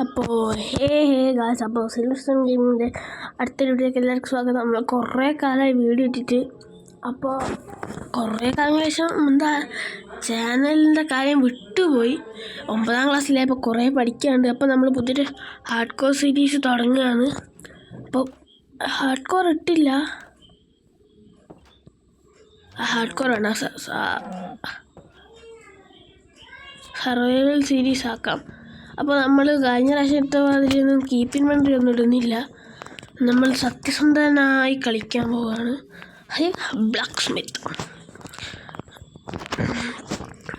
അപ്പോൾ ഗായ്സ്, അപ്പോൾ സിൽവർ ഗെയിമിൻ്റെ അടുത്ത വീഡിയോക്ക് എല്ലാവർക്കും സ്വാഗതം. നമ്മൾ കുറേ കാലമായി വീഡിയോ ഇട്ടിട്ട്. അപ്പോൾ കുറേ കാലങ്ങൾക്ക് ശേഷം ചാനലിൻ്റെ കാര്യം വിട്ടുപോയി. 9ാം ക്ലാസ്സിലായപ്പോൾ കുറേ പഠിക്കാനുണ്ട്. അപ്പോൾ നമ്മൾ പുതിയൊരു ഹാർഡ് കോർ സീരീസ് തുടങ്ങുകയാണ്. അപ്പോൾ ഹാർഡ് കോർ ഇട്ടില്ല, ഹാർഡ് കോർ വേണം, സർവൈവൽ സീരീസ് ആക്കാം. അപ്പോൾ നമ്മൾ കഴിഞ്ഞ പ്രാവശ്യം ഇട്ട മാതിരിയൊന്നും കീപ്പിംഗ് മെമ്മറി ഒന്നും ഇടുന്നില്ല. നമ്മൾ സത്യസന്ധനായി കളിക്കാൻ പോവുകയാണ്. Black Smith.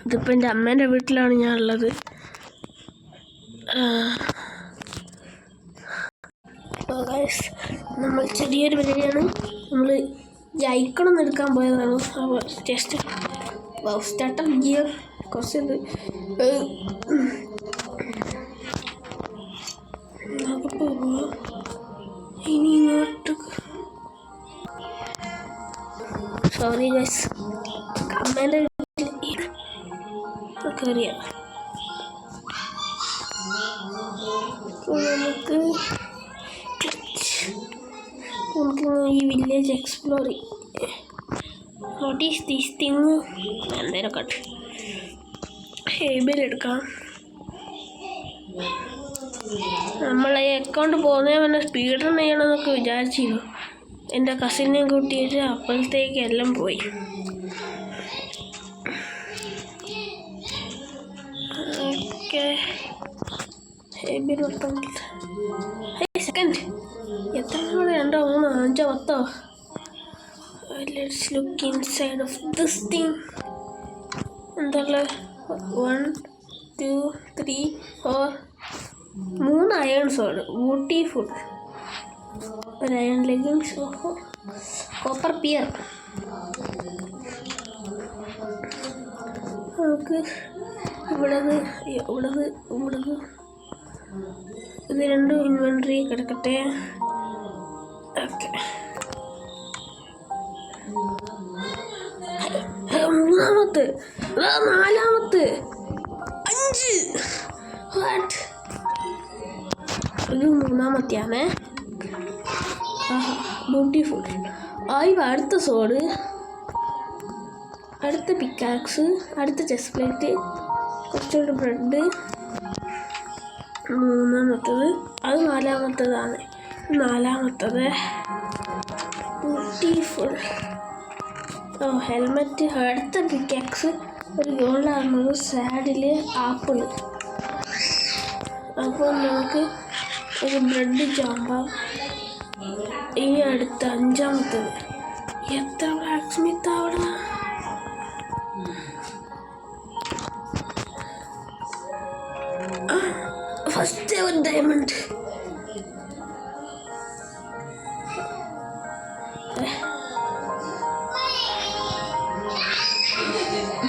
ഇതിപ്പോൾ എൻ്റെ അമ്മേൻ്റെ വീട്ടിലാണ് ഞാൻ ഉള്ളത്. നമ്മൾ ചെറിയൊരു പരിപാടിയാണ്. നമ്മൾ ഐക്കണൊന്നും എടുക്കാൻ പോയതാണ്. അപ്പോൾ ജസ്റ്റ് സ്റ്റാർട്ടപ്പ് ഗിയർ കുറച്ച് ഇനി ഇങ്ങോട്ട് സോറി ഗൈസ്, അമ്മേൻ്റെ വീട്ടിൽ കയറിയ നമുക്ക് ഈ village explore what is this thing എന്തേലും കട്ട് ഹേബിലെടുക്കാം. നമ്മളെ അക്കൗണ്ട് പോകുന്നതിന് മുന്നേ സ്പീഡ് റൺ ചെയ്യണമെന്നൊക്കെ വിചാരിച്ചിരുന്നു. എൻ്റെ കസിനെയും കൂട്ടിയിട്ട് അപ്പോഴത്തേക്ക് എല്ലാം പോയി. ഓക്കെ, ഹേബിൽ സെക്കൻഡ് എത്ര കൂടെ 2, 3, 5, 10. Let's look inside of this thing. എന്താ 1, 2, 3, 4, 3 അയൺ സോഡ്, ബ്യൂട്ടിഫുൾ. ഒരു അയൺ ലെഗിങ്സ്, കോപ്പർ പിയർ. നമുക്ക് ഇവിടത് ഇത് രണ്ടും ഇൻവെൻട്രി കിടക്കട്ടെ. ഓക്കെ, 3ാമത്തെ 4ാമത്തെ 5. വാട്ട്, ഇത് 3ാമത്തെയാണ്. ബ്യൂട്ടിഫുൾ. അടുത്ത സോഡ്, അടുത്ത പിക്കാക്സ്, അടുത്ത ചെസ്റ്റ് പ്ലേറ്റ്, കുറച്ചുകൂടി ബ്രെഡ്. 3ാമത്തത്, അത് 4ാമത്തതാണ്. 4ാമത്തത് ബ്യൂട്ടിഫുൾ. ഹെൽമെറ്റ്, അടുത്ത പിക്കാക്സ്, ഒരു ഗോൾഡ് ആർമർ, സാഡിൽ ആപ്പിള്. അപ്പോൾ നമുക്ക് ഒരു ബ്രെഡ് ജാമ്പാം. ഇനി അടുത്ത 5ാമത്തത്. എത്ര ബ്ലാക്ക് സ്മിത്ത് അവിടെ? ഫസ്റ്റ് ഒരു ഡയമണ്ട്.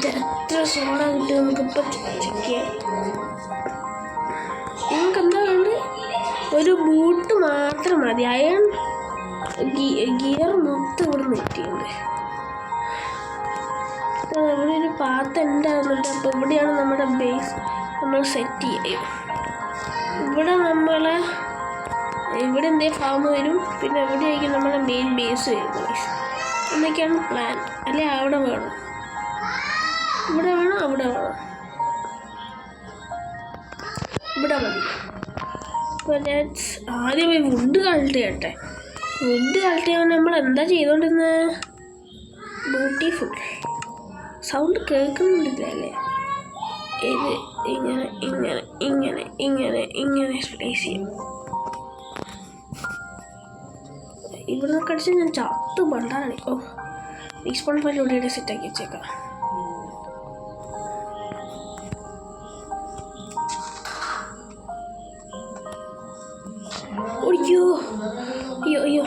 എത്ര സോഡ കിട്ടും നമുക്കിപ്പോൾ ചെക്ക് ചെയ്യാം. നിങ്ങൾക്ക് എന്താ വേണ്ടത്? ഒരു ബൂട്ട് മാത്രം മതി. അയൺ ഗിയർ മൊത്തം ഇവിടെ കിട്ടിയുണ്ട്. ഇവിടെ ഒരു പാത്ത് ഉണ്ടാകുന്നുണ്ട്. അപ്പോൾ ഇവിടെയാണ് നമ്മുടെ ബേസ് നമ്മൾ സെറ്റ് ചെയ്യും. ഇവിടെ എന്തേ ഫാം വരും, പിന്നെ എവിടെയായിരിക്കും നമ്മുടെ മെയിൻ ബേസ് വരും. എന്നൊക്കെയാണ് പ്ലാൻ. അല്ലെ അവിടെ വേണം, ഇവിടെ വേണം, അവിടെ വേണം, ഇവിടെ മതി. അപ്പോൾ ആദ്യം പോയി വുഡ് കളക്ട് ചെയ്യട്ടെ. വുഡ് കളക്ട് ചെയ്യാൻ നമ്മൾ എന്താ ചെയ്തുകൊണ്ടിരുന്നത്? ബ്യൂട്ടിഫുൾ. സൗണ്ട് കേൾക്കുന്നുണ്ടല്ലേ? ഇത് ഇങ്ങനെ ഇങ്ങനെ ഇങ്ങനെ ഇങ്ങനെ ഇങ്ങനെ പ്ലേസ് ചെയ്യും. ഇവിടെ നിന്നൊക്കെ അടിച്ച് ഞാൻ ചത്ത് ബണ്ടാണ്. റീസ്പോൺ ഫയൽ ഇവിടെ സെറ്റാക്കി വെച്ചേക്കാം. അയ്യോ അയ്യോ അയ്യോ,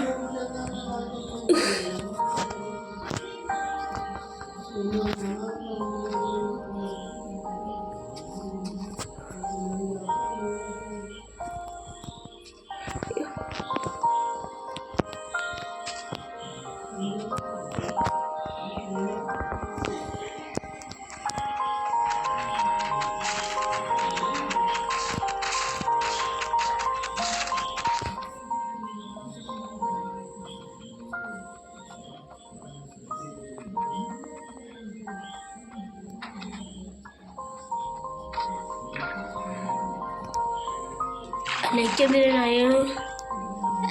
ലൈക്ക് എന്തെങ്കിലും അയണ്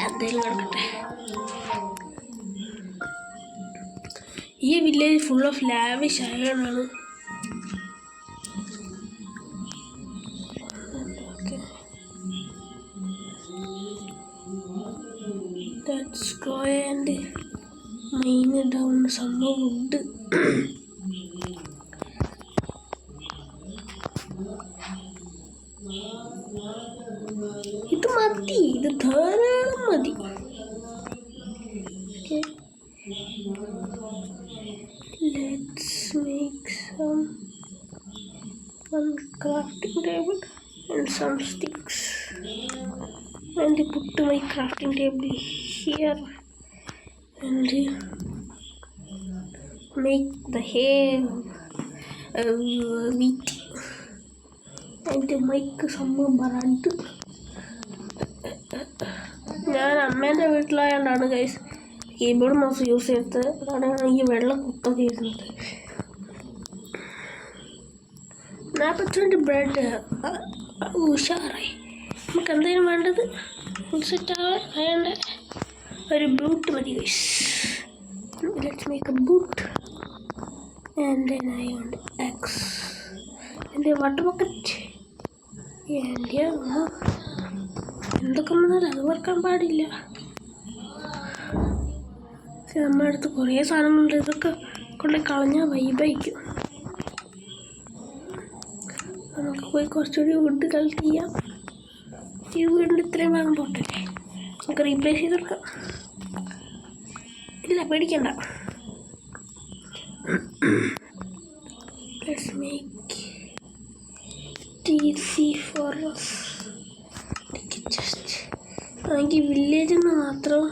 എന്തെങ്കിലും കിടക്കട്ടെ. ഈ വില്ലേജ് ഫുൾ ഓഫ് ലാവിഷ് അയണാണ്. Let's go and mine down some wood. ഇത് മതി, ഇത് ധാരാളം മതി. Okay. Let's make one crafting table and some sticks. And put my crafting table here and make the hair wheat and make some bread. ഞാൻ അമ്മേൻ്റെ വീട്ടിലായതുകൊണ്ടാണ് guys keyboard mouse use ചെയ്തത്. അതാണ് ഈ വെള്ളം കുത്തൊക്കെ ഇരുന്നത്. 42 ബ്രെഡ് ഉഷാറായി. നമുക്ക് എന്തെങ്കിലും വേണ്ടത് ഫുൾ സെറ്റാവാൻ അയാളുടെ ഒരു ബൂട്ട് മതി guys. Let's make a boot and then I want axe and water bucket and എന്തൊക്കെ വന്നാലും അത് വറക്കാൻ പാടില്ല. നമ്മുടെ അടുത്ത് കുറേ സാധനങ്ങളുണ്ട്. ഇതൊക്കെ കൊണ്ട് കളഞ്ഞാൽ വൈബായിരിക്കും. നമുക്ക് പോയി കുറച്ചുകൂടി വുഡ് കളക്ട് ചെയ്യാം. ഈ വീടിൻ്റെ ഇത്രയും ഭാഗം പോട്ടല്ലേ, നമുക്ക് റീപ്ലേസ് ചെയ്തെടുക്കാം. ഇല്ല പേടിക്കണ്ട. Let's make TC for us. Just എനിക്ക് വില്ലേജിൽ നിന്ന് മാത്രം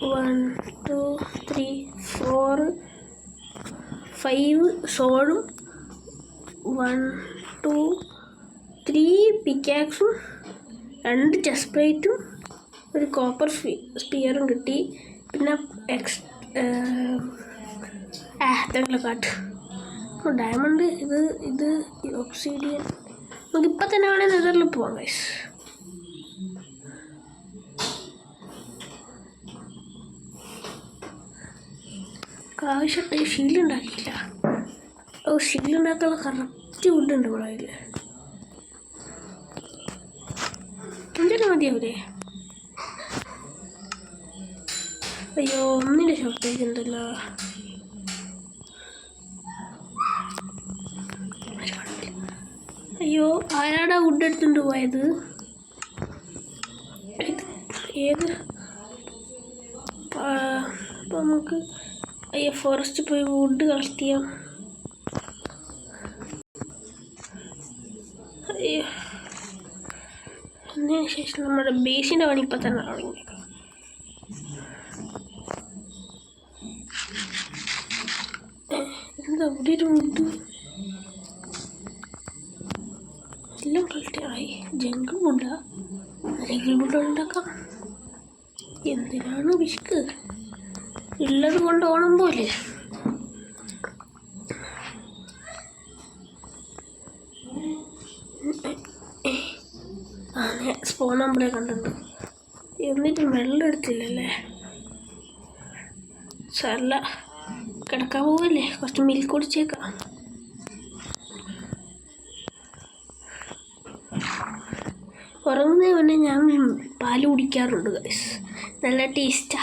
1 2 3 4 5 സോളും 1 2 3 പിക്കാക്സും 2 ചെസ്റ്റ് പ്ലേറ്റും ഒരു കോപ്പർ സ്പിയറും കിട്ടി. പിന്നെ തെങ്ങിലക്കാട്ട് ഡയമണ്ട്. ഇത് ഒബ്സിഡിയൻ. നമുക്കിപ്പോൾ തന്നെ വേണമെങ്കിൽ നെതറിൽ പോവാം ഗൈസ്. ആവശ്യമായിട്ട് ഷീൽഡ് ഉണ്ടാക്കിയില്ല. ഷീൽഡ് ഉണ്ടാക്കാനുള്ള കറക്റ്റ് വുഡുണ്ട് ഇവിടെ. അതിൽ എന്തെങ്കിലും മതിയാവൂലേ? അയ്യോ ഒന്നിൻ്റെ ഷോർട്ടേജ് ഉണ്ടല്ലോ. അയ്യോ ആരാടാ വുഡ് എടുത്തുകൊണ്ട് പോയത്? ഏത്? അപ്പോൾ നമുക്ക് അയ്യോ ഫോറസ്റ്റ് പോയി വുഡ് കളക്ട് ചെയ്യാം. അയ്യോ അതിന് ശേഷം നമ്മുടെ ബേസിൻ്റെ പണി ഇപ്പം തന്നെ തുടങ്ങിയേക്കാം. എന്താ ഇവിടെ ഒരു വുഡ് എല്ലാം കളക്റ്റായി. ജംഗിൾ വുഡാ? ജംഗിൾ വുഡ് ഉണ്ടാക്കാം. എന്തിനാണ് വിഷ്ക്ക്? ഉള്ളത് കൊണ്ട് ഓണം പോലെ. സ്പോൺ നമ്മളെ കണ്ടിട്ടുണ്ട്. എന്നിട്ടും വെള്ളം എടുത്തില്ലല്ലേ? സാരല്ല, കിടക്കാൻ പോവല്ലേ, കുറച്ച് മിൽക്ക് കുടിച്ചേക്കാം. ഉറങ്ങുന്നതിന് മുന്നേ ഞാൻ പാല് കുടിക്കാറുണ്ട് ഗൈസ്. നല്ല ടേസ്റ്റാ.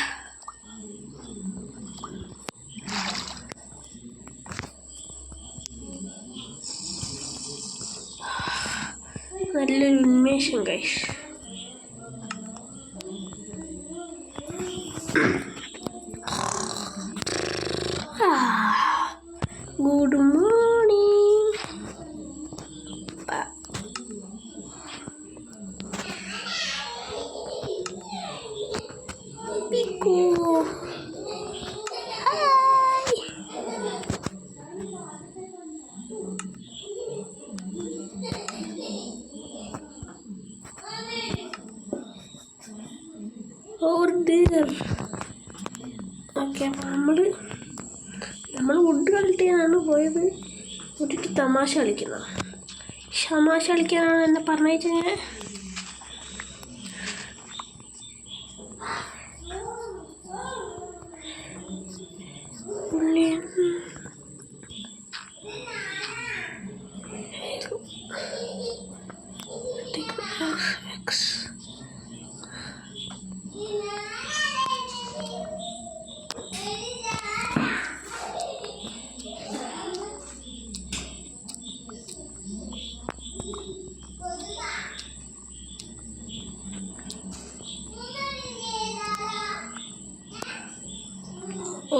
നല്ലൊരു ഉന്മേഷം ഗൈസ്. Good morning. ഓക്കെ, നമ്മൾ വുഡ് കളക്ട് ചെയ്യാനാണ് പോയത്. ഒരു തമാശ കളിക്കുന്നത്. തമാശ കളിക്കാനാണ് എന്നെ പറഞ്ഞയച്ചാൽ X.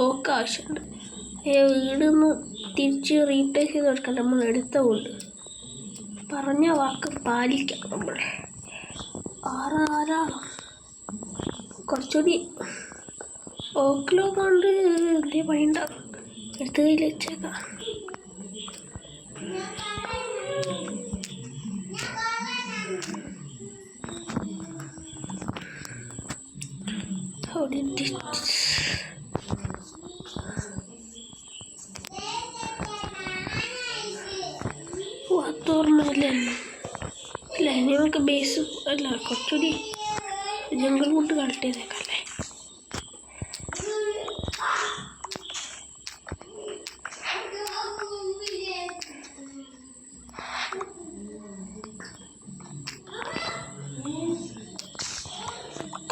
ഓക്കെ ആവശ്യമുണ്ട്. വീടൊന്ന് തിരിച്ച് റീപ്ലേസ് ചെയ്ത് കൊടുക്കാൻ നമ്മൾ എടുത്ത കൊണ്ട് പറഞ്ഞ വാക്ക് പാലിക്കണം. നമ്മൾ ആറാ കുറച്ചുകൂടി ഓക്കിലോ കൊണ്ട് എന്തേ പണിയുണ്ടാകും. എടുത്ത് കയ്യിൽ വെച്ചേക്കാം. ഓർമ്മയില്ല. അല്ല ഇനി നമുക്ക് ബേസ് അല്ല കുറച്ചുകൂടി ജംഗിൾ ഫുഡ് കളക്ട് ചെയ്തേക്കല്ലേ.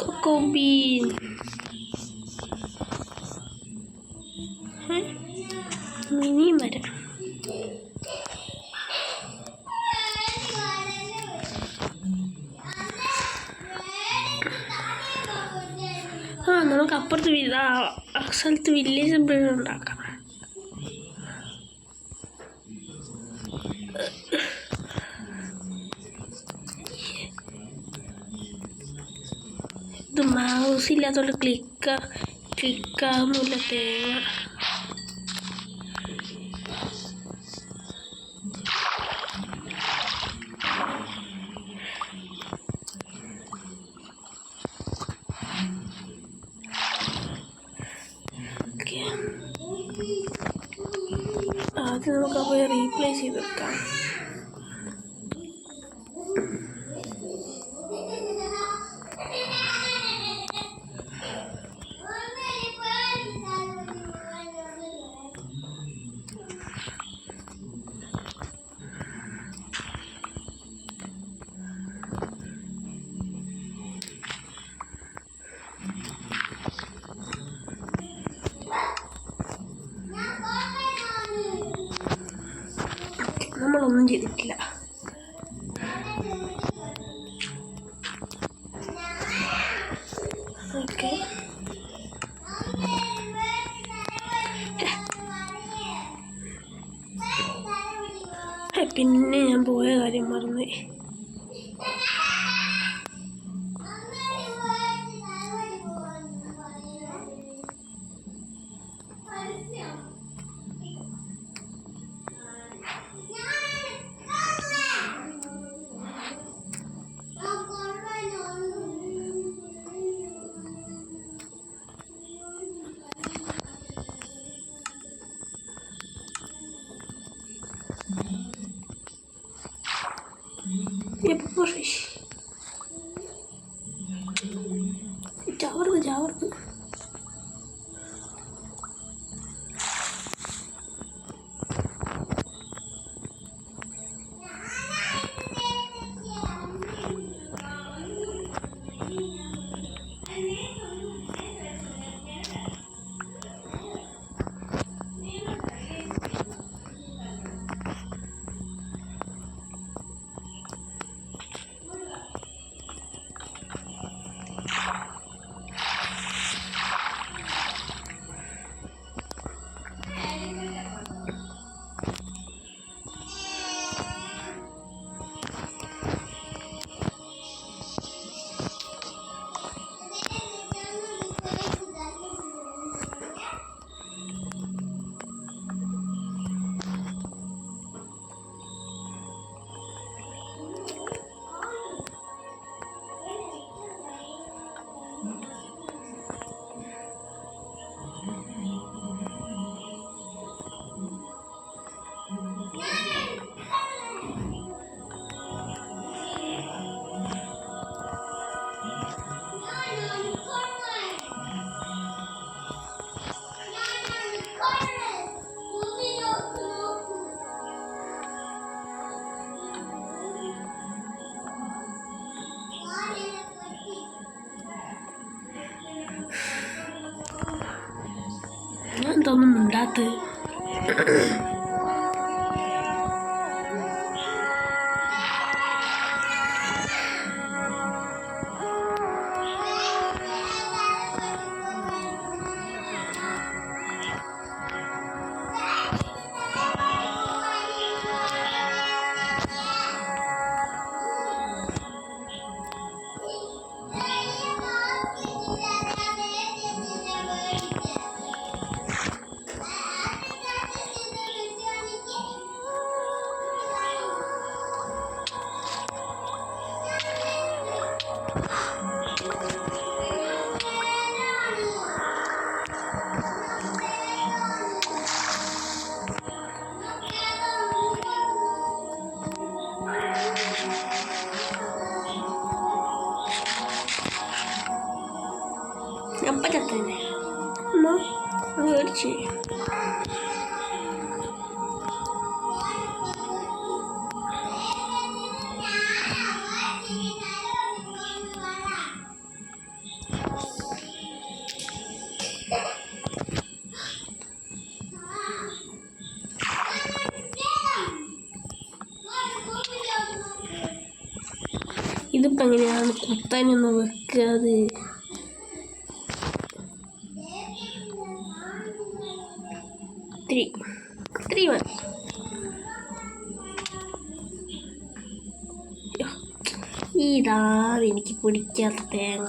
കൊക്കോ ബീൻ മിനി മരം. നമുക്ക് അപ്പുറത്ത് സ്ഥലത്ത് വില്ലേജ് ബ്രീഡ് ഉണ്ടാക്കാം. ഇത് മൗസ് ഇല്ലാത്തതുകൊണ്ട് ക്ലിക്കാവുന്നില്ല തേങ്ങ. ആദ്യം നമുക്കപ്പോൾ റീപ്ലേസ് ചെയ്തെടുക്കാം. നമ്മളൊന്നും ചെയ്തിട്ടില്ല. ഓക്കെ, പിന്നെ ഞാൻ പോയ കാര്യം മറന്നുപോയി. Я попозже. Jawab. ഒന്നും ഉണ്ടാത്തത്? അപ്പം ചത്തന്നെ മേടിച്ച് ഇതിപ്പോൾ എങ്ങനെയാണ് കുത്താനൊന്ന് വെക്കാതെ? ഇത്തിരി മതി. ഇതാണ് എനിക്ക് പിടിക്കാത്ത തേങ്ങ.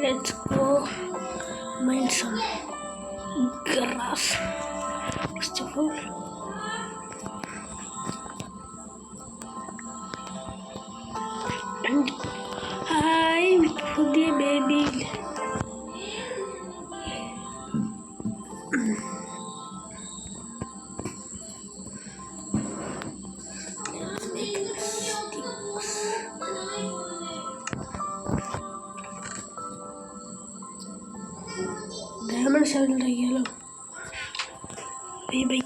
Let's go mine some grass. First of all, and hi, the baby. Let's make sticks. Diamond shovel yellow. Baby.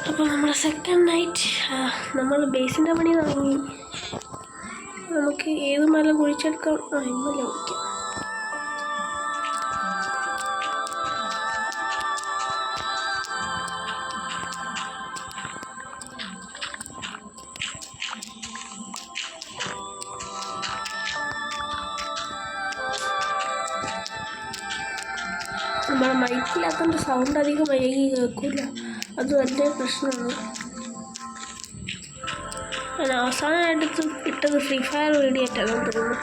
അപ്പോൾ നമ്മുടെ സെക്കൻഡ് നൈറ്റ് നമ്മൾ ബേസിൻ്റെ പണി തുടങ്ങി. നമുക്ക് ഏത് മല കുഴിച്ചെടുക്കാം? ഇന്നലെ കുഴിക്കാം. നമ്മളെ മൈക്കിലാക്കുന്ന സൗണ്ട് അധികം വൈകി കേൾക്കില്ല, അത് വലിയ പ്രശ്നമാണ്. ഞാൻ അവസാനമായിട്ട് ഇട്ടത് ഫ്രീ ഫയർ വീഡിയോ ആയിട്ടാണ് തോന്നുന്നു.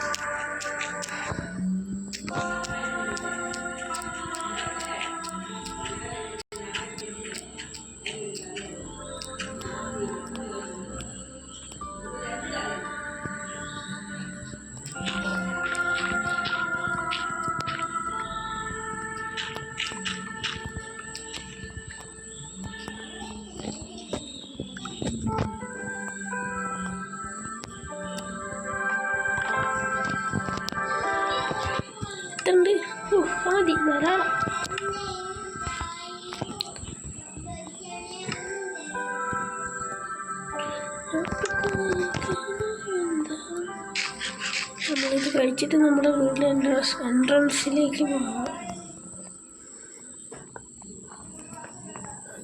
മതി ധാരാളം. നമ്മളിത് കഴിച്ചിട്ട് നമ്മുടെ വീട്ടിലെ എൻട്രൻസിലേക്ക് പോകാം.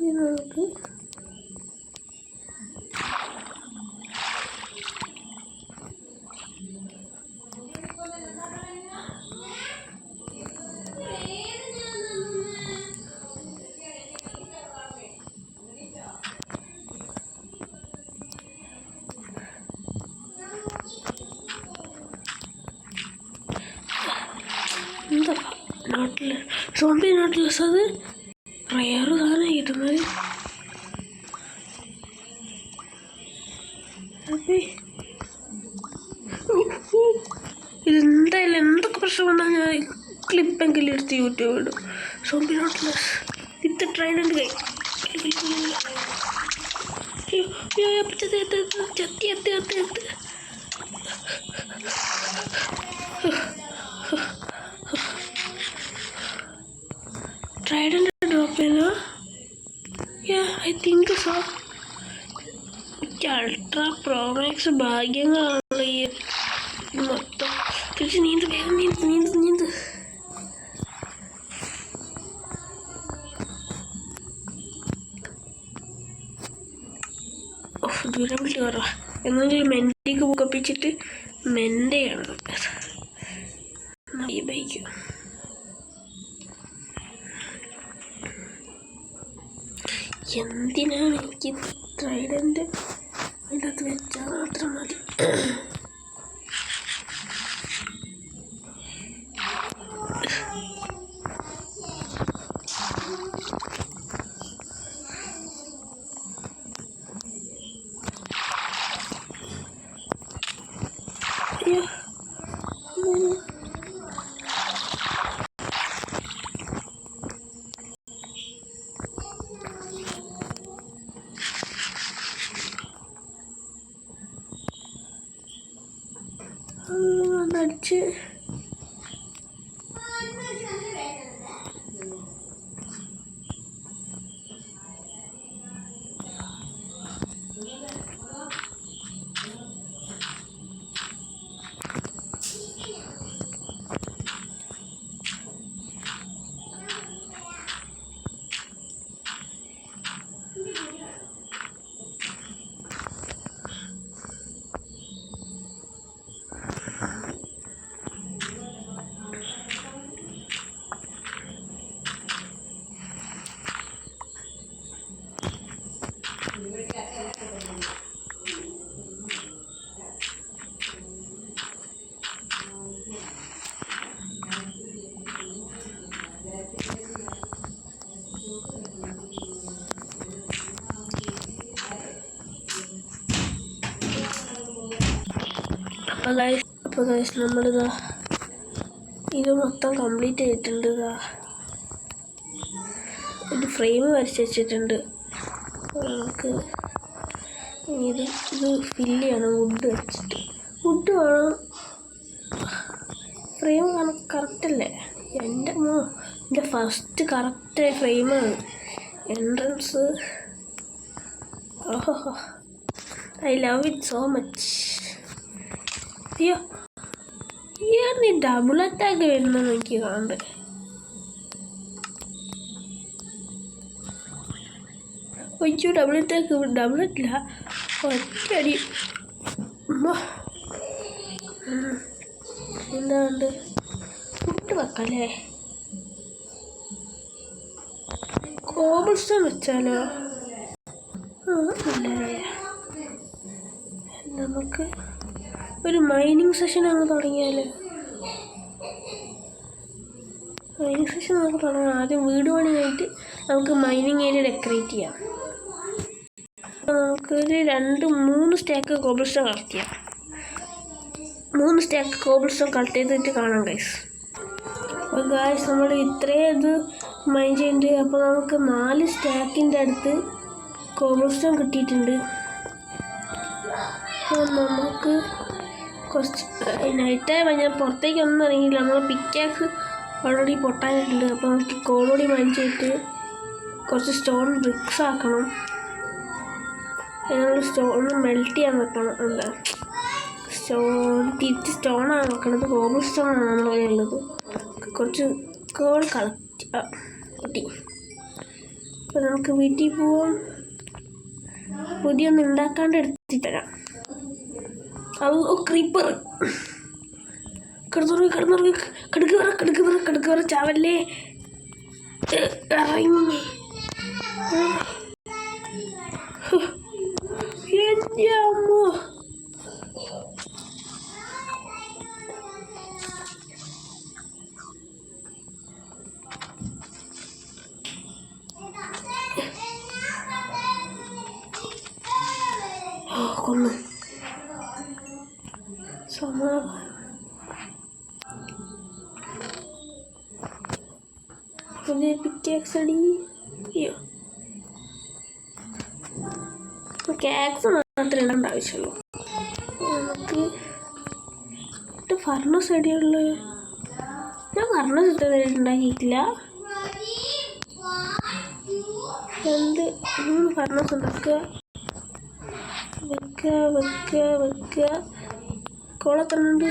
നമുക്ക് എന്താ നോട്ടിൽ സോംബി നോട്ടിലെസ് അത് റയറ് സാധനം കിട്ടുന്നത്. ഇതെന്തായാലും എന്തൊക്കെ പ്രശ്നം വന്നാൽ ഞാൻ ക്ലിപ്പെങ്കിലും എടുത്ത് യൂട്യൂബ് ഇടും. സോംബി നോട്ടിലെസ് വിത്ത് ട്രൈഡൻറ്റ് കൈ. ട്രൈഡൻറ്റ് ഡ്രോപ്പ് ചെയ്യുന്ന I think so. Ultra pro max ഭാഗ്യങ്ങളാണല്ലോ ഈ മൊത്തം. തിരിച്ച് നീന്ത്, വേഗം നീന്ത് നീന്ത് നീന്ത്. ഡ്യൂറബിലിറ്റി കുറവാ. എന്നെങ്കിലും മെൻറ്റേക്ക് പൊക്കപ്പിച്ചിട്ട് മെൻറ്റെയാണ് ഈ ബൈക്ക്. എന്തിനാണ് എനിക്ക് ട്രൈഡൻറ്റ് അതിൻ്റെ അകത്ത് വെച്ചാൽ മാത്രം മതി. അയ്യോ അടിച്ച് അപ്പോൾ ഗൈസ് നമ്മളിതാ ഇത് മൊത്തം കംപ്ലീറ്റ് ചെയ്തിട്ടുണ്ട്. ഇതാ ഒരു ഫ്രെയിം വരച്ച് വെച്ചിട്ടുണ്ട്. നമുക്ക് ഇത് ഫില്ല് ചെയ്യണം വുഡ് വെച്ചിട്ട്. വുഡ് വേണം. ഫ്രെയിം കറക്റ്റല്ലേ? എൻ്റെ ഫസ്റ്റ് കറക്റ്റ് ഫ്രെയിമാണ്. എൻട്രൻസ് ഓഹോ I love it so much. അയ്യോ നീ ഡബിൾ അറ്റാക്ക് വരുന്നത് എനിക്ക് കാണണ്ടേ. ഒയ്യോ ഡബിൾ അറ്റാക്കില്ല, ഒറ്റയടി. എന്താണ്ട് ഫുഡ് വെക്കല്ലേ? കോബിൾ സ്റ്റോൺ വെച്ചാലോ? നമുക്ക് ഒരു മൈനിങ് സെഷൻ അങ്ങ് തുടങ്ങിയാലോ? മൈനിങ് സെഷൻ നമുക്ക് തുടങ്ങാം. ആദ്യം വീട് പണിയായിട്ട് നമുക്ക് മൈനിങ് ഏരിയ ഡെക്കറേറ്റ് ചെയ്യാം. നമുക്കൊരു 2-3 സ്റ്റാക്ക് കോബിൾ സ്റ്റോൺ കളക്ട് ചെയ്യാം. 3 സ്റ്റാക്ക് കോബിൾ സ്റ്റോൺ കളക്ട് ചെയ്തിട്ട് കാണാം ഗൈസ്. അപ്പോൾ ഗൈസ് നമ്മൾ ഇത്രയും ഇത് മൈൻ ചെയ്യുന്നുണ്ട്. അപ്പോൾ നമുക്ക് 4 സ്റ്റാക്കിൻ്റെ അടുത്ത് കോബിൾ സ്റ്റോൺ കിട്ടിയിട്ടുണ്ട്. അപ്പോൾ നമുക്ക് കുറച്ച് നൈറ്റായി ഞാൻ പുറത്തേക്കൊന്നും ഇറങ്ങിയില്ല. നമ്മൾ പിക്കാക്സ് ഓൾറെഡി പൊട്ടാനായിട്ടുണ്ട്. അപ്പോൾ നമുക്ക് കോളോടി മൈൻ ചെയ്തിട്ട് കുറച്ച് സ്റ്റോൺ ബ്രിക്സ് ആക്കണം. അതിനുള്ള സ്റ്റോൺ മെൽറ്റ് ചെയ്യാൻ വെക്കണം. എന്താ തിരിച്ച് സ്റ്റോണാണ് വെക്കണത്. കോബിൾ സ്റ്റോണാണ് നമ്മുടെ കയ്യിലുള്ളത്. കുറച്ച് കോൾ കളക്ട് കിട്ടി. അപ്പോൾ നമുക്ക് വീട്ടിൽ പോവാം. പുതിയൊന്നും ഉണ്ടാക്കാണ്ട് എടുത്തി തരാം. അല്ലോ ക്രീപ്പർ കിടക്ക് പറ ചാവല്ലേ. ഇറങ്ങി എൻ്റെ അമ്മ. കൊന്നു. പുതിയ പിക്കാക്സ് അടി. അയ്യോ, കാക്സ് മാത്രമേ ഇടേണ്ട ആവശ്യമുള്ളൂ. നമുക്ക് ഫർണസ് അടിയുള്ള ഞാൻ ഫർണസ് ഉണ്ടാക്കിയിട്ടില്ല. 3 ഫർണസ് ഉണ്ടാക്കുക. വെക്കുക കോളത്തണ്ണുണ്ട്.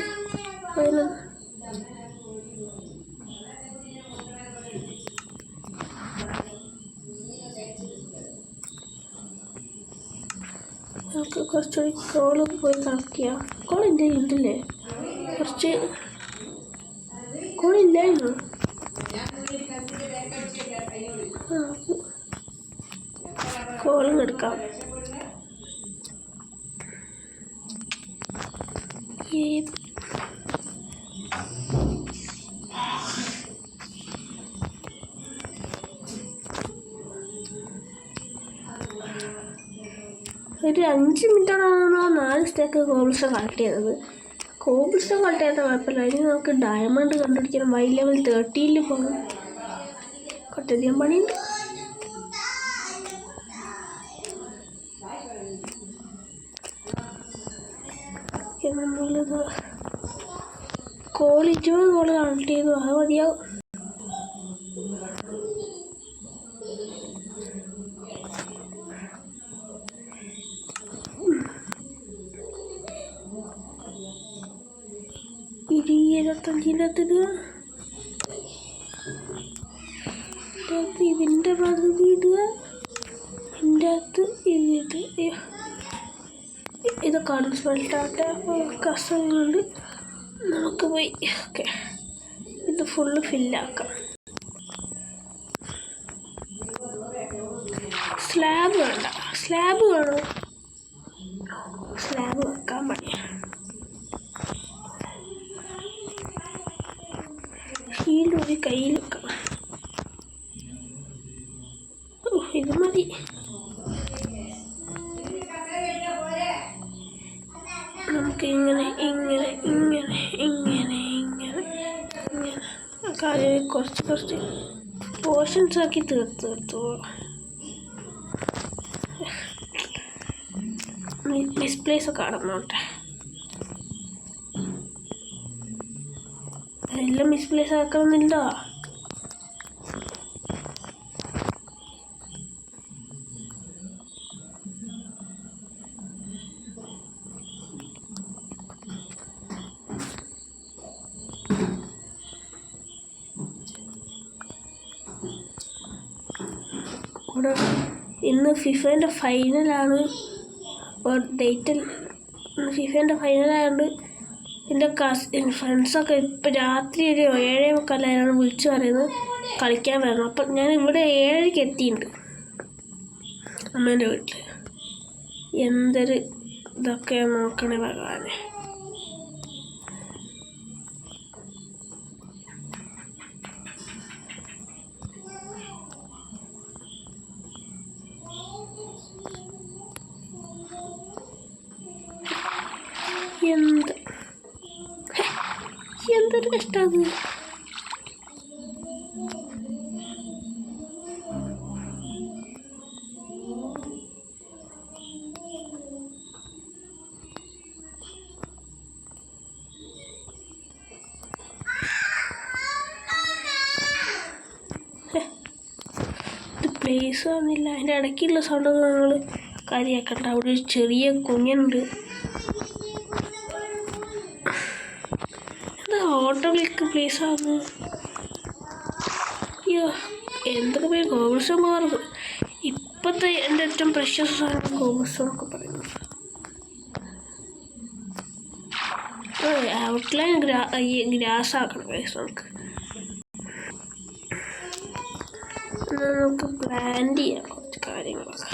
നമുക്ക് കുറച്ചുകൂടി കോള് പോയി കളക്ട് ചെയ്യാം. കോൾ എൻ്റെ ഉണ്ടല്ലേ? കുറച്ച് കോളില്ലായിരുന്നു. കോളും എടുക്കാം. ഒരു 5 മിനിറ്റോടാണോ 4 സ്റ്റാക്ക് കോബിൾ സ്റ്റോൺ കളക്ട് ചെയ്തത്. കോബിൾ സ്റ്റോൺ കളക്ട് ചെയ്യാത്ത കുഴപ്പമില്ല. ഇനി നമുക്ക് ഡയമണ്ട് കണ്ടുപിടിക്കണം. വൈ ലെവൽ 30 പോകണം. കുറച്ചധികം പണിയുണ്ട്. നമ്മളിത് കോൾ 20 കോള് കളക്ട് ചെയ്തു. അത് മതിയാവും. ഇതിൻ്റെ പകുതി ഇടുക. ഇതിൻ്റെ അകത്ത് ഇതിട്ട് ഇതൊക്കെ ആണ് സ്മെൽറ്റാട്ടെ കസങ്ങളുണ്ട്. നമുക്ക് പോയി ഓക്കെ ഇത് ഫുള്ള് ഫില്ലാക്കാം. സ്ലാബ് വേണ്ട. സ്ലാബ് വേണം. സ്ലാബ് വെക്കാൻ പണിയാണ്. ഷീൽഡ് കയ്യിൽ വെക്കണം. ഇത് മതി. നമുക്ക് ഇങ്ങനെ കാര്യം കുറച്ച് പോർഷൻസ് ആക്കി തീർത്തു. മിസ്പ്ലേസ് ഒക്കെ നടന്നോട്ടെ. എല്ലാം മിസ്പ്ലേസ് ആക്കണമെന്നില്ല. ഇന്ന് ഫിഫേൻ്റെ ഫൈനലാണ്. അപ്പോൾ ഡേറ്റിൽ ഫിഫേൻ്റെ ഫൈനലായതുകൊണ്ട് എൻ്റെ ഫ്രണ്ട്സൊക്കെ ഇപ്പോൾ രാത്രി ഒരു 7:45 വിളിച്ചു പറയുന്നത് കളിക്കാൻ വരണം. അപ്പം ഞാൻ ഇവിടെ 7:30 എത്തിയിട്ടുണ്ട് അമ്മേൻ്റെ വീട്ടിൽ. എന്തൊരു ഇതൊക്കെ നോക്കണേ ഭഗവാനെ. എന്തൊരു കഷ്ടമാണ്. പ്ലേസ് വന്നില്ല. അതിൻ്റെ ഇടയ്ക്കുള്ള സൗണ്ടൊക്കെ നമ്മൾ കാര്യമാക്കണ്ട. അവിടെ ഒരു ചെറിയ കുഞ്ഞനുണ്ട്. എന്താ ഓട്ടോമിലേക്ക് പ്ലേസ് ആകുന്നു. അയ്യോ എന്തൊക്കെ പേര് ഗോബിൾസോൺ മാറുന്നത്. ഇപ്പോഴത്തെ എൻ്റെ ഏറ്റവും പ്രഷ്യസ് സാധനം ഗോബിൾസോൺ ഒക്കെ പറയുന്നത്. ഔട്ട്ലൈൻ ഗ്രാസ് ആക്കണം ഗൈസ്. നമുക്ക് പ്ലാൻ ചെയ്യാം കുറച്ച് കാര്യങ്ങളൊക്കെ.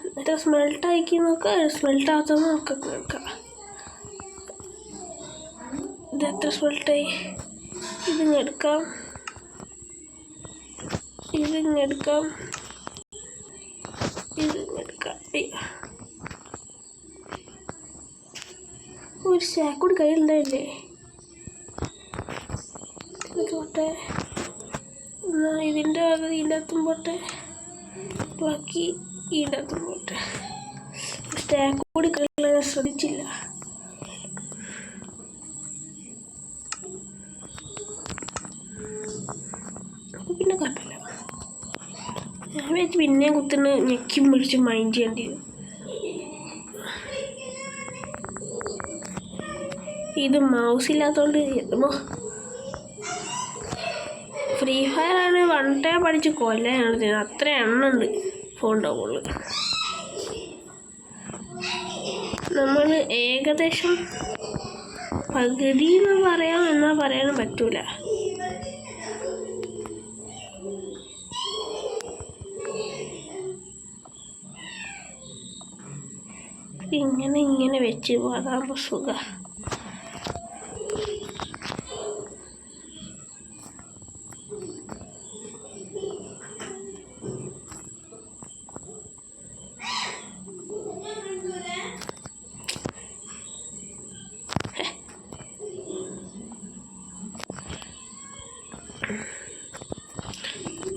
എന്നിട്ട് സ്മെൽട്ട് ആക്കി നോക്കാം. സ്മെൽട്ട് ആകാത്ത നമുക്ക് നോക്കാം. ഇത് എത്ര സ്മെൽട്ടായി. ഇതിങ്ങെടുക്കാം, ഇതിങ്ങെടുക്കാം, ഇതിങ്ങെടുക്കാം. ഒരു ചാക്കൂടി കയ്യിലുണ്ടായില്ലേ. പോട്ടെ, ഇതിൻ്റെ ഭാഗം ഇതിൻ്റെ അകത്തും പോട്ടെ, ബാക്കി ഇതിൻ്റെ അകത്തും പോട്ടെ. സ്റ്റാക്ക് കൂടി കയ്യിലുള്ള ശ്രദ്ധിച്ചില്ല. പിന്നെ കുഴപ്പമില്ല. ഞാൻ വെച്ച് പിന്നെയും കുത്തുന്ന ഞെക്കി പിടിച്ച് മൈൻഡ് ചെയ്യേണ്ടി വരും. ഇത് മൗസ് ഇല്ലാത്തതുകൊണ്ട് ഫ്രീ ഫയർ ആണ് 1 ടൈം പഠിച്ച് കൊല്ലാനാണ് ചെയ്യുന്നത്. അത്ര എണ്ണുണ്ട് ഫോണിൻ്റെ മുകളിൽ. നമ്മൾ ഏകദേശം പകുതി എന്ന് പറയാം, എന്നാൽ പറയാനും പറ്റൂല. ഇങ്ങനെ വെച്ച് പോകാതാകുമ്പോൾ സുഖം.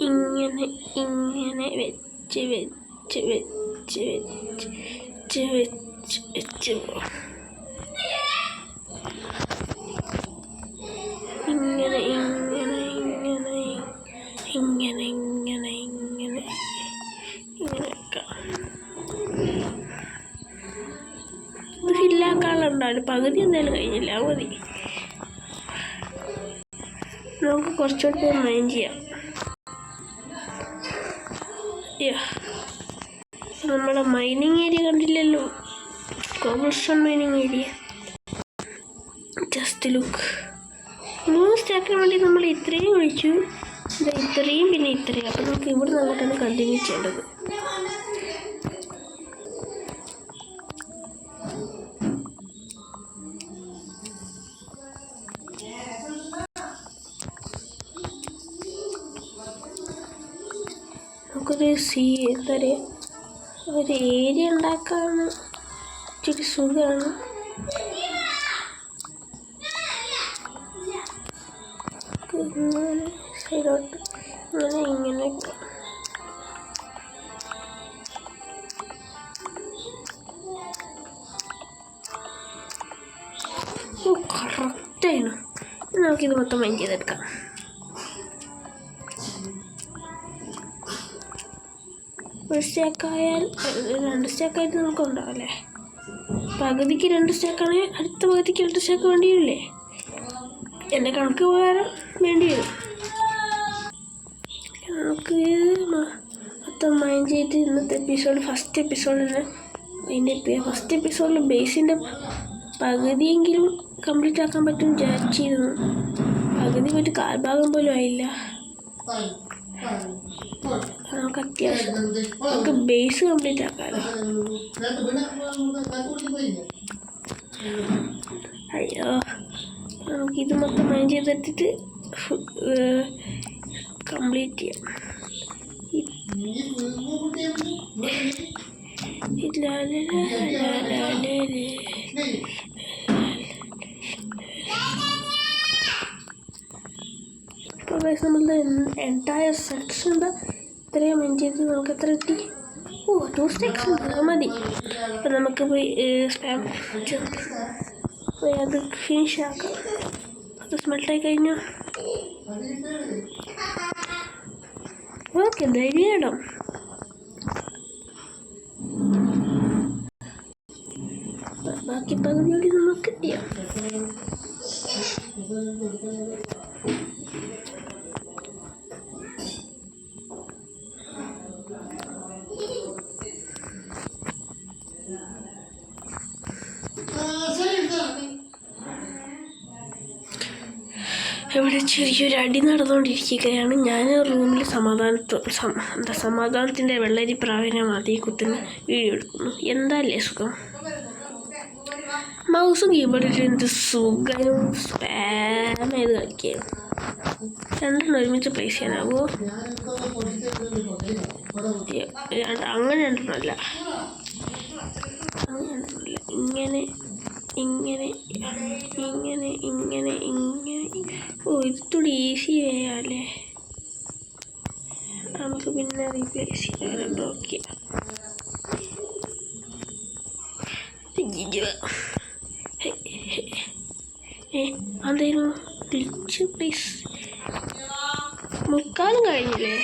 ഇങ്ങനെ വെച്ച് ഇങ്ങനെ വെക്കാം. ഇത് ഫില്ലാക്കാനുണ്ടാവില്ല. പകുതി എന്തായാലും കഴിഞ്ഞില്ല. മതി. നമുക്ക് കുറച്ചുകൂടി മൈൻഡ് ചെയ്യാം. നമ്മുടെ മൈനിങ് ഏരിയ കണ്ടില്ലല്ലോ. കോബിൾസ്റ്റോൺ മൈനിങ് ഏരിയ. Just look. 3 സ്റ്റാക്കിന് വേണ്ടി നമ്മൾ ഇത്രയും ഒഴിച്ചു. ഇത്രയും പിന്നെ ഇത്രയും. അപ്പം നമുക്ക് ഇവിടെ നിന്നിട്ടാണ് കണ്ടിന്യൂ ചെയ്യേണ്ടത്. നമുക്കൊരു എന്താ പറയുക, ഒരു ഏരിയ ഉണ്ടാക്കാൻ ഇച്ചിരി സുഖമാണ്. ഇങ്ങനെ സൈഡോട്ട് ഇങ്ങനെ കറക്റ്റാണ്. നമുക്കിത് മൊത്തം മൈൻഡ് ചെയ്തെടുക്കാം. ഒരു സ്റ്റാക്കായാൽ 2 സ്റ്റാക്കായിട്ട് നമുക്ക് ഉണ്ടാവില്ലേ. പകുതിക്ക് 2 സ്റ്റാക്കാണെങ്കിൽ അടുത്ത പകുതിക്ക് 2 സ്റ്റാക്ക് വേണ്ടി വരില്ലേ. എൻ്റെ കണക്ക് പ്രകാരം വേണ്ടി വരും. നമുക്ക് മൊത്തം മൈൻഡ് ചെയ്ത് ഇന്നത്തെ ഫസ്റ്റ് എപ്പിസോഡ് തന്നെ അതിൻ്റെ ഫസ്റ്റ് എപ്പിസോഡിൽ ബേസിൻ്റെ പകുതിയെങ്കിലും കംപ്ലീറ്റ് ആക്കാൻ പറ്റും വിചാരിച്ചിരുന്നു. പകുതി പോയിട്ട് കാൽഭാഗം പോലും ആയില്ല. നമുക്ക് അത്യാവശ്യം നമുക്ക് ബേസ് കംപ്ലീറ്റ് ആക്കാമല്ലോ. അയ്യോ, നമുക്കിത് മൊത്തം മൈൻഡ് ചെയ്തെടുത്തിട്ട് കംപ്ലീറ്റ് ചെയ്യാം. ഇപ്പോൾ നമ്മളുടെ എൻറ്റയർ സെക്ഷൻ ഇത്രയും മൈൻഡ് ചെയ്ത് നമുക്ക് എത്ര കിട്ടി? 2 stacks മതി. അപ്പം നമുക്ക് പോയി സ്പാം പോയി അത് ഫിനിഷ് ആക്കാം. അത് സ്മെൽട്ടായി കഴിഞ്ഞു. ഓക്കെ, ധൈര്യം. ബാക്കി പകുതിയോടെ നമുക്ക് ചെയ്യാം. ഇവിടെ ചെറിയൊരു അടി നടന്നുകൊണ്ടിരിക്കുകയാണ്. ഞാൻ റൂമിൽ സമാധാനത്തിൻ്റെ വെള്ളരി പ്രാവിനെ മതി കുത്തുന്ന വീഡിയോ എടുക്കുന്നു. എന്താല്ലേ സുഖം. മൗസും കീബോർഡിൽ എന്ത് സുഖം സ്പാം ചെയ്ത് കളിക്കുകയാണ്. രണ്ടെണ്ണം ഒരുമിച്ച് പ്ലേസ് ചെയ്യാനാവോ? അങ്ങനെ രണ്ടെണ്ണമല്ല, ഇങ്ങനെ ഇങ്ങനെ ഇങ്ങനെ ഇങ്ങനെ ഇങ്ങനെ. ഇതൊരു ഈസി വേ അല്ലേ. നമുക്ക് പിന്നെ റീപ്ലേസ് ചെയ്യാൻ ബ്ലോക്ക് ചെയ്യാം. അതേനു ഗ്ലിച്ച് പ്ലീസ്. മുക്കാലും കഴിഞ്ഞില്ലേ?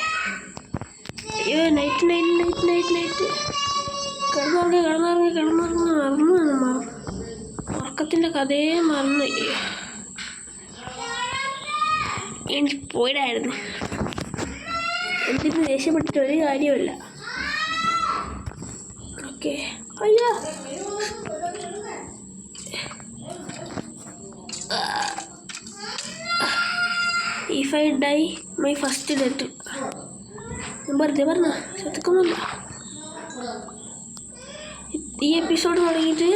അയ്യോ, നൈറ്റ് കിടന്നുറങ്ങി മറന്നു. ഉറക്കത്തിൻ്റെ കഥയെ മറന്നു. എനിക്ക് പോയിടായിരുന്നു. എന്തിന് ദേഷ്യപ്പെട്ടിട്ട് ഒരു കാര്യമില്ല. ഓക്കെ. അയ്യോ, if I die my first death. വെറുതെ പറഞ്ഞ സത്യക്കൊന്നുമില്ല. ഈ എപ്പിസോഡ് തുടങ്ങിയിട്ട്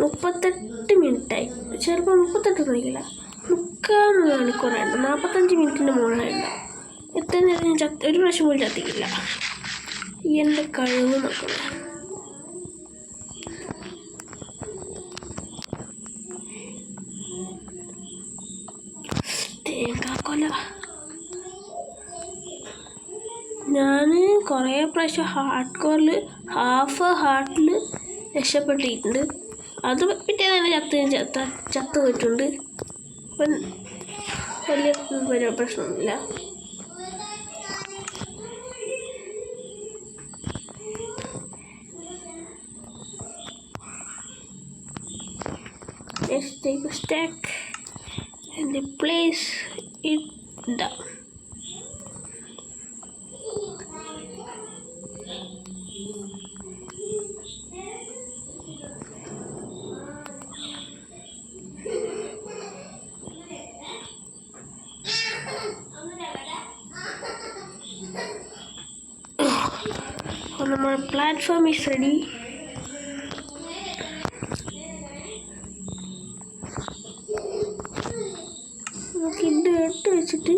38 മിനിറ്റായി. ചിലപ്പോൾ 38 നോക്കില്ല, 3/4 മണിക്കൂറായിട്ട് 45 മിനിറ്റിൻ്റെ മുകളിലായിട്ട്. എത്ര നേരം ഞാൻ ഒരു പ്രാവശ്യം പോലും ചത്തിക്കില്ല. എൻ്റെ കഴിവ് നോക്കുക. തേങ്ങാക്കൊല ഞാൻ കുറേ പ്രാവശ്യം ഹാഫ് ഹാർട്ടിൽ രക്ഷപ്പെട്ടിട്ടുണ്ട്. അത് പിറ്റേ തന്നെ ചത്തു പോയിട്ടുണ്ട്. അപ്പം വലിയ പ്രശ്നമൊന്നുമില്ല. Let's take a stack and place it down. One more platform is ready. ഇത് ഇട്ട് വെച്ചിട്ട്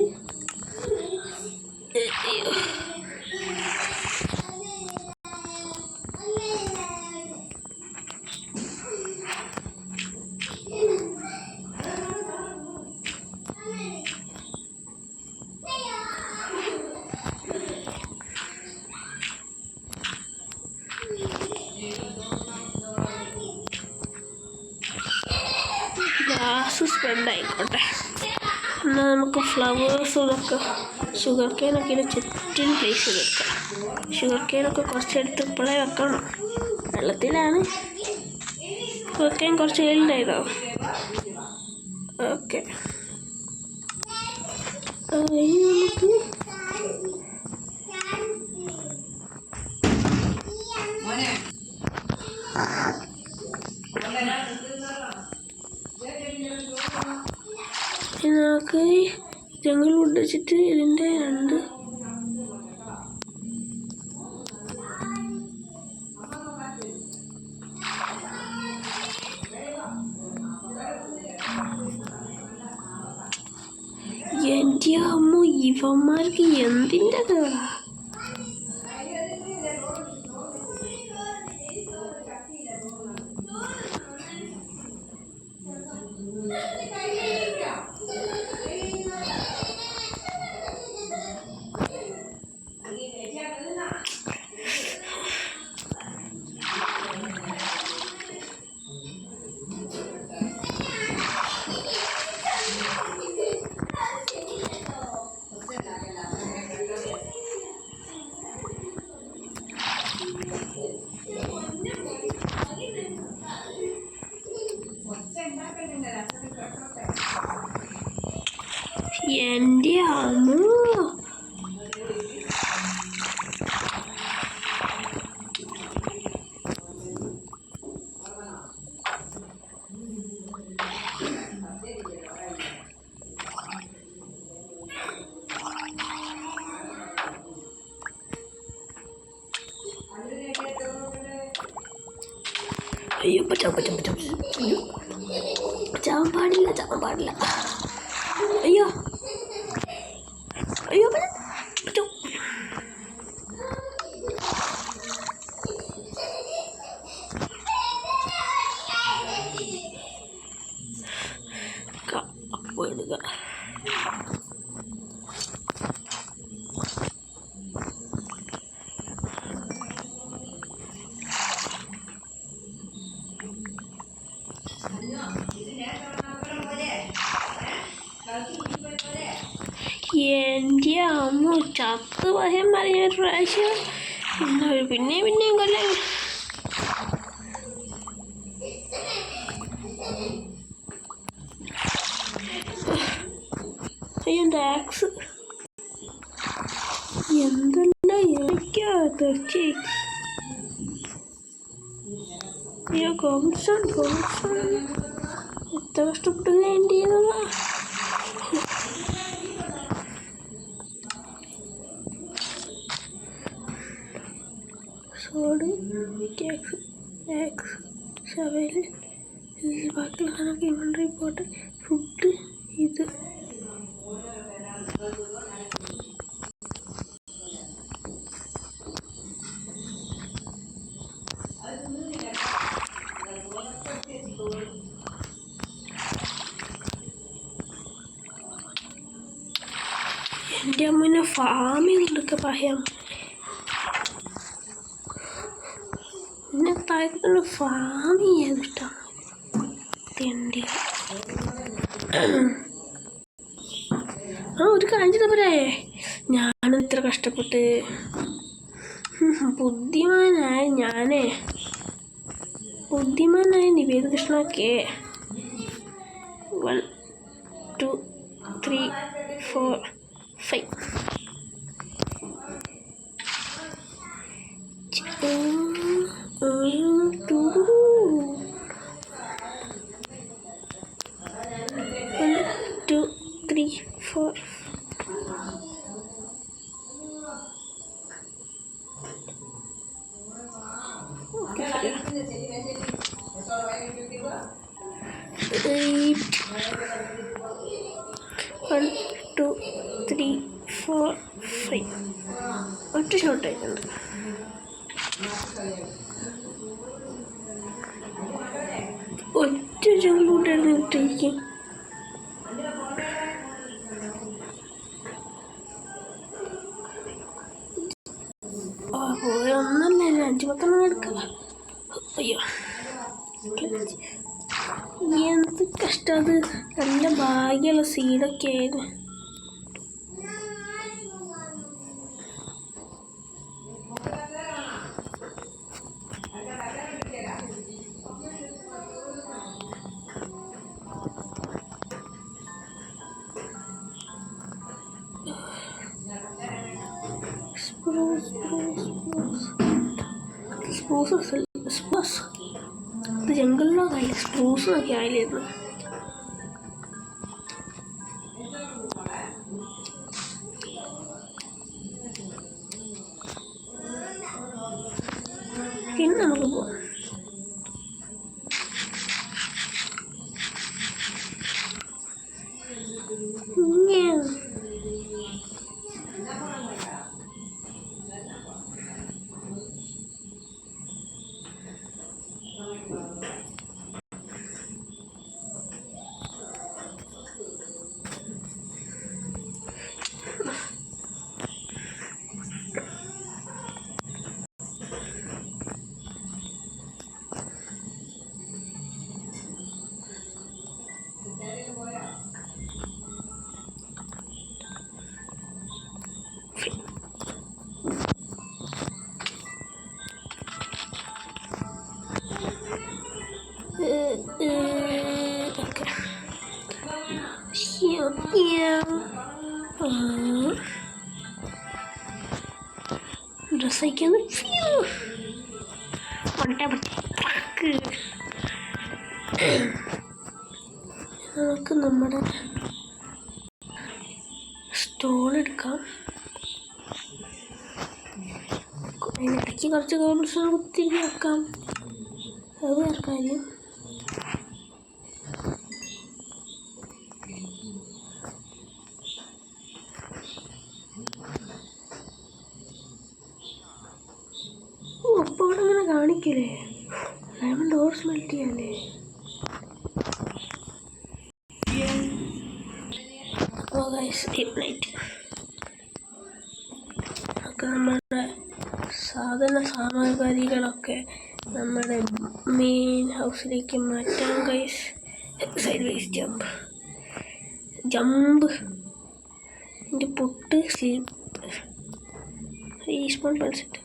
ഗ്യാസ് സ്പ്രെഡ് ആയിക്കോട്ടെ. എന്നാൽ നമുക്ക് ഫ്ലവേഴ്സും ഇതൊക്കെ ഷുഗർ കെയിനൊക്കെ ഇതിന് ചുറ്റും പ്ലേസ് ചെയ്ത് വെക്കാം. ഷുഗർ കെയിനൊക്കെ കുറച്ചെടുത്ത് ഇപ്പോഴേ വെക്കണം. വെള്ളത്തിലാണ് വെക്കാൻ കുറച്ച് വെയിലുണ്ടായതോ. ഓക്കെ, ഇനി നമുക്ക് വെച്ചിട്ട് ഇതിൻ്റെ രണ്ട് എൻ്റെ അമ്മ ഇവന്മാർക്ക് എന്തിൻ്റെ കേടാ. എൻ്റെ അമ്മ അയ്യോ ചാവാൻ പാടില്ല. അയ്യോ പോയിടുക. എൻ്റെ അമ്മ ചത്ത് പറയാൻ പറഞ്ഞ പ്രാവശ്യം പിന്നെയും കൊല്ലേ. എൻ്റെ ആക്സ് എന്തെല്ലാം എനിക്കാ തീർച്ചയായും. അയ്യോ കോൺസൺ എത്ര കഷ്ടപ്പെട്ട് വേണ്ടിയതാ. സോഡ് ടാക്സ് സവയിൽ ബാക്കിയുള്ള ഇൻവെന്ററി പോട്ടെ. ഫുഡ് ഇത് എൻ്റെ അമ്മനെ ഫാമിന്നൊക്കെ പറയാം. എന്നെ താഴെ ഫാം ചെയ്യാൻ ഇഷ്ടമാണ്. തെണ്ടി ഒരു കാര്യം ചെയ്താൽ പോരേ. ഞാനും ഇത്ര കഷ്ടപ്പെട്ട് ബുദ്ധിമാനായ നിവേദ കൃഷ്ണ കെ 1 2 3 4 5 2 3 4 8 1 2 3 4 5 ഒറ്റ ഷോട്ട് ആയിട്ടുണ്ട്. ഒറ്റ ഷോട്ടായിരുന്നു ഇട്ടിരിക്കും. ഒന്നല്ല 5-10 എടുക്കുക. അയ്യോ എന്ത് കഷ്ടം. അത് നല്ല ഭാഗ്യമുള്ള സീഡൊക്കെ ആയിരുന്നു. സ്പ്രൂസ് ഇത് ജംഗിളിലോ കാര്യം സ്പ്രൂസ് നോക്കി ആയില്ലായിരുന്നു. സഹിക്കുന്നു. നമുക്ക് നമ്മുടെ സ്റ്റോൺ എടുക്കാം. അതിനിടയ്ക്ക് കുറച്ച് കോബിൾ സ്റ്റോൺ കുത്തിരിഞ്ഞ് വെക്കാം. അത് വേറെ കാര്യം. അപ്പോൾ അങ്ങനെ കാണിക്കലേ ഡയമണ്ട് ഓർ സ്മെൽറ്റ് ചെയ്യാല്ലേ. അപ്പോൾ ഗൈസ് നൈറ്റ് ഒക്കെ നമ്മുടെ സാമഗ്രികളൊക്കെ നമ്മുടെ മെയിൻ ഹൗസിലേക്ക് മാറ്റാം ഗൈസ്. സൈഡ് വൈസ് ജമ്പ് എൻ്റെ പൊട്ട് സ്ലീപ്പ് റീസ്പോൺ പൾസെറ്റ്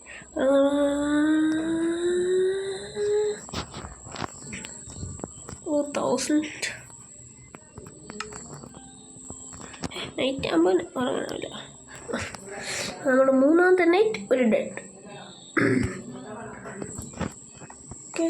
1000 നൈറ്റ് ആകുമ്പോൾ ഉറങ്ങാനില്ല. നമ്മുടെ മൂന്നാമത്തെ നൈറ്റ് ഒരു ഡെഡ്. ഓക്കെ